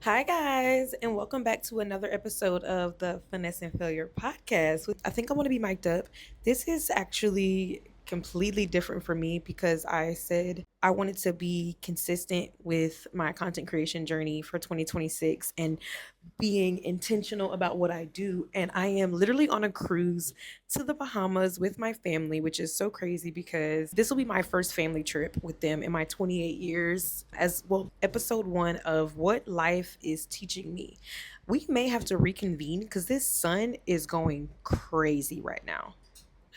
Hi, guys, and welcome back to another episode of the Finesse and Failure podcast. I think I want to be mic'd up. This is actually completely different for me because I said I wanted to be consistent with my content creation journey for 2026 and being intentional about what I do. And I am literally on a cruise to the Bahamas with my family, which is so crazy because this will be my first family trip with them in my 28 years, as well, episode one of what life is teaching me. We may have to reconvene because this sun is going crazy right now.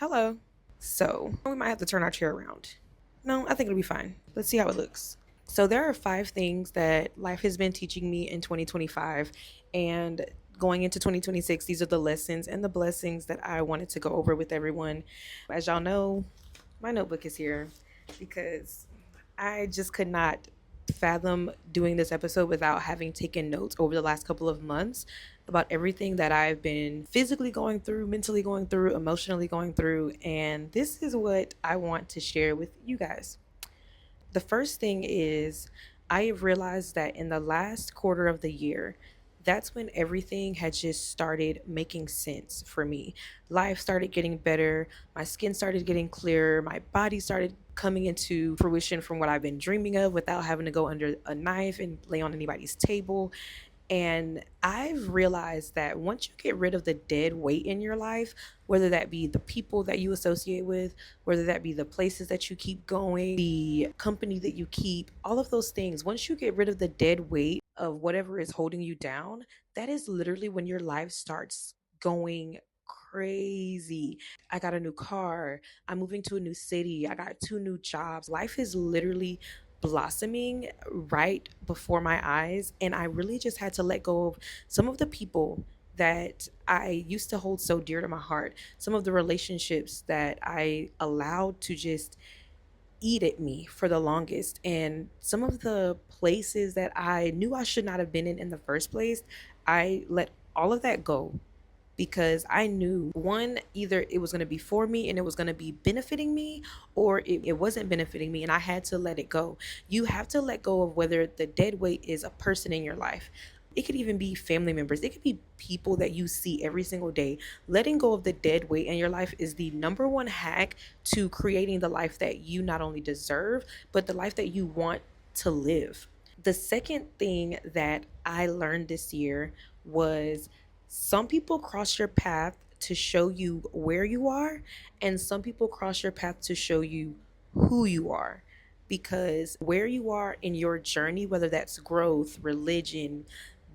Hello. So we might have to turn our chair around. No, I think it'll be fine. Let's see how it looks. So there are five things that life has been teaching me in 2025, and going into 2026, these are the lessons and the blessings that I wanted to go over with everyone. As y'all know, my notebook is here because I just could not fathom doing this episode without having taken notes over the last couple of months about everything that I've been physically going through, mentally going through, emotionally going through, and this is what I want to share with you guys. The first thing is I have realized that in the last quarter of the year, that's when everything had just started making sense for me. Life started getting better, my skin started getting clearer, my body started coming into fruition from what I've been dreaming of without having to go under a knife and lay on anybody's table. And I've realized that once you get rid of the dead weight in your life, whether that be the people that you associate with, whether that be the places that you keep going, the company that you keep, all of those things, once you get rid of the dead weight of whatever is holding you down, that is literally when your life starts going crazy. I got a new car. I'm moving to a new city. I got two new jobs. Life is literally blossoming right before my eyes. And I really just had to let go of some of the people that I used to hold so dear to my heart, some of the relationships that I allowed to just eat at me for the longest, and some of the places that I knew I should not have been in the first place. I let all of that go because I knew one, either it was going to be for me and it was going to be benefiting me, or it wasn't benefiting me and I had to let it go. You have to let go of whether the dead weight is a person in your life. It could even be family members. It could be people that you see every single day. Letting go of the dead weight in your life is the number one hack to creating the life that you not only deserve, but the life that you want to live. The second thing that I learned this year was some people cross your path to show you where you are, and some people cross your path to show you who you are. Because where you are in your journey, whether that's growth, religion,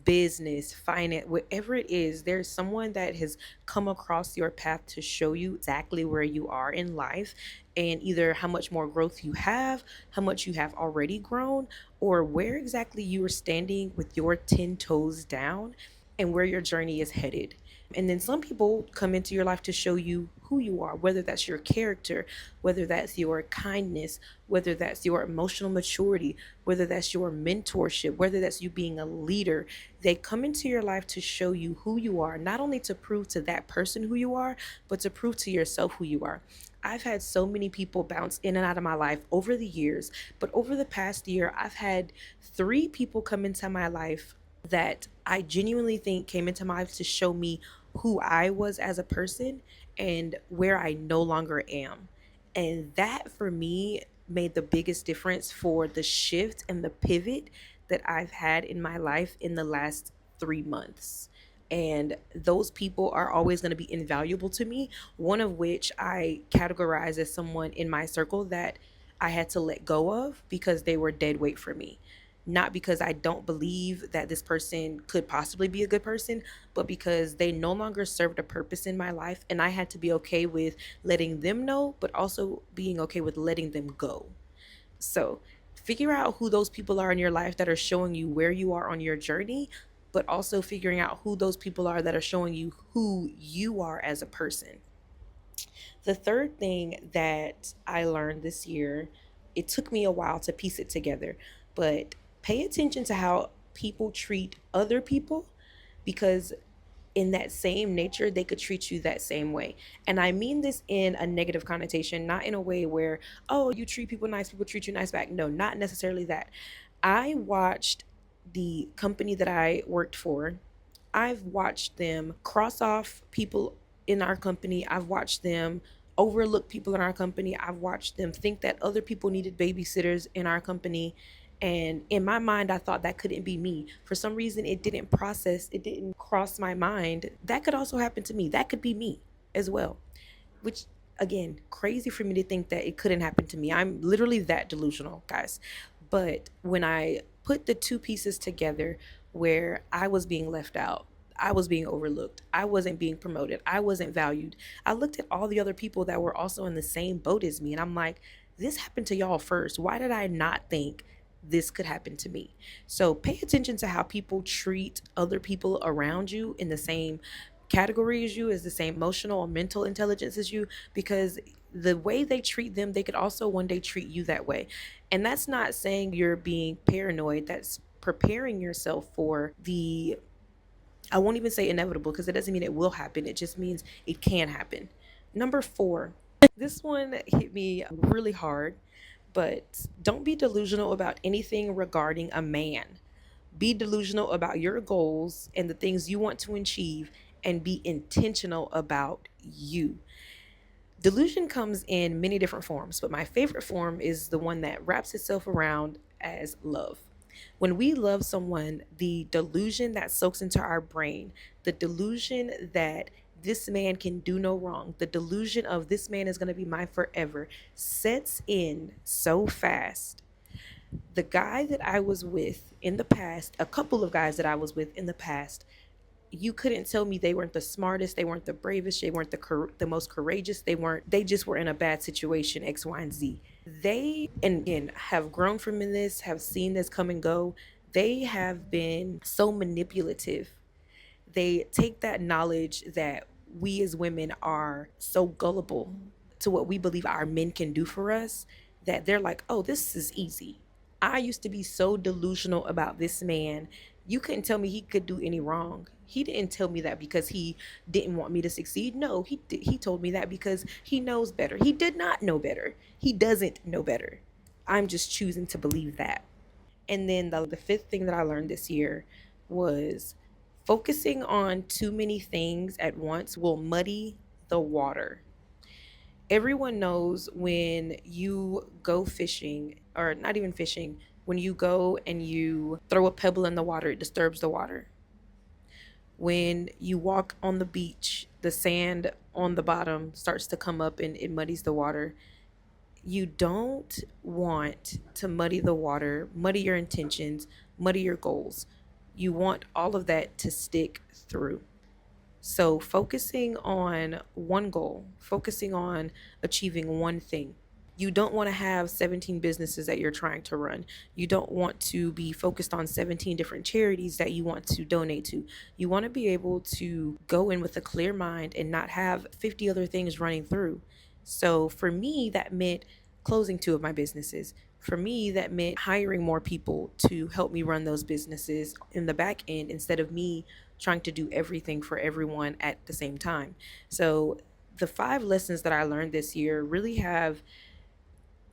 business, finance, whatever it is, there's someone that has come across your path to show you exactly where you are in life and either how much more growth you have, how much you have already grown, or where exactly you are standing with your 10 toes down and where your journey is headed. And then some people come into your life to show you who you are, whether that's your character, whether that's your kindness, whether that's your emotional maturity, whether that's your mentorship, whether that's you being a leader. They come into your life to show you who you are, not only to prove to that person who you are, but to prove to yourself who you are. I've had so many people bounce in and out of my life over the years, but over the past year, I've had three people come into my life that I genuinely think came into my life to show me who I was as a person and where I no longer am. And that for me made the biggest difference for the shift and the pivot that I've had in my life in the last 3 months. And those people are always going to be invaluable to me. One of which I categorize as someone in my circle that I had to let go of because they were dead weight for me, not because I don't believe that this person could possibly be a good person, but because they no longer served a purpose in my life. And I had to be okay with letting them know, but also being okay with letting them go. So figure out who those people are in your life that are showing you where you are on your journey, but also figuring out who those people are that are showing you who you are as a person. The third thing that I learned this year, it took me a while to piece it together, but pay attention to how people treat other people, because in that same nature, they could treat you that same way. And I mean this in a negative connotation, not in a way where, oh, you treat people nice, people treat you nice back. No, not necessarily that. I watched the company that I worked for, I've watched them cross off people in our company. I've watched them overlook people in our company. I've watched them think that other people needed babysitters in our company. And in my mind, I thought that couldn't be me. For some reason, it didn't cross my mind. That could also happen to me. That could be me as well, which again, crazy for me to think that it couldn't happen to me. I'm literally that delusional, guys. But when I put the two pieces together, where I was being left out, I was being overlooked, I wasn't being promoted, I wasn't valued, I looked at all the other people that were also in the same boat as me, and I'm like, this happened to y'all first. Why did I not think this could happen to me? So pay attention to how people treat other people around you in the same category as you, as the same emotional or mental intelligence as you, because the way they treat them, they could also one day treat you that way. And that's not saying you're being paranoid, that's preparing yourself for the, I won't even say inevitable because it doesn't mean it will happen, it just means it can happen. Number 4, this one hit me really hard, but don't be delusional about anything regarding a man. Be delusional about your goals and the things you want to achieve, and be intentional about you. Delusion comes in many different forms, but my favorite form is the one that wraps itself around as love. When we love someone, the delusion that soaks into our brain, the delusion that this man can do no wrong, the delusion of this man is going to be mine forever, sets in so fast. The guy that I was with in the past, a couple of guys that I was with in the past, you couldn't tell me they weren't the smartest, they weren't the bravest, they weren't the most courageous, they just were in a bad situation, X, Y, and Z. They, and again, have grown from this, have seen this come and go. They have been so manipulative. They take that knowledge that we as women are so gullible to what we believe our men can do for us, that they're like, oh, this is easy. I used to be so delusional about this man. You couldn't tell me he could do any wrong. He didn't tell me that because he didn't want me to succeed. No, he told me that because he knows better. He did not know better. He doesn't know better. I'm just choosing to believe that. And then the fifth thing that I learned this year was focusing on too many things at once will muddy the water. Everyone knows when you go fishing, or not even fishing, when you go and you throw a pebble in the water, it disturbs the water. When you walk on the beach, the sand on the bottom starts to come up and it muddies the water. You don't want to muddy the water, muddy your intentions, muddy your goals. You want all of that to stick through. So, focusing on one goal, focusing on achieving one thing. You don't want to have 17 businesses that you're trying to run. You don't want to be focused on 17 different charities that you want to donate to. You want to be able to go in with a clear mind and not have 50 other things running through. So, for me, that meant closing 2 of my businesses. For me, that meant hiring more people to help me run those businesses in the back end instead of me trying to do everything for everyone at the same time. So, the 5 lessons that I learned this year really have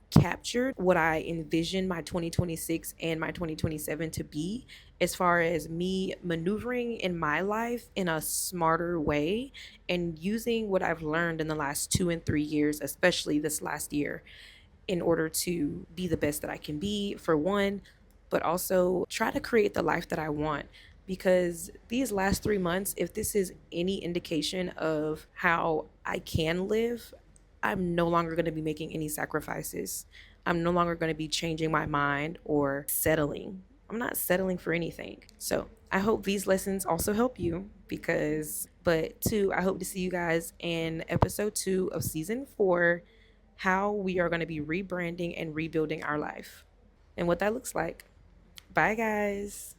captured what I envision my 2026 and my 2027 to be, as far as me maneuvering in my life in a smarter way and using what I've learned in the last 2 and 3 years, especially this last year, in order to be the best that I can be, for one, but also try to create the life that I want. Because these last 3 months, if this is any indication of how I can live, I'm no longer going to be making any sacrifices. I'm no longer going to be changing my mind or settling. I'm not settling for anything. So I hope these lessons also help you, because, but two, I hope to see you guys in episode 2 of season 4, how we are going to be rebranding and rebuilding our life and what that looks like. Bye, guys.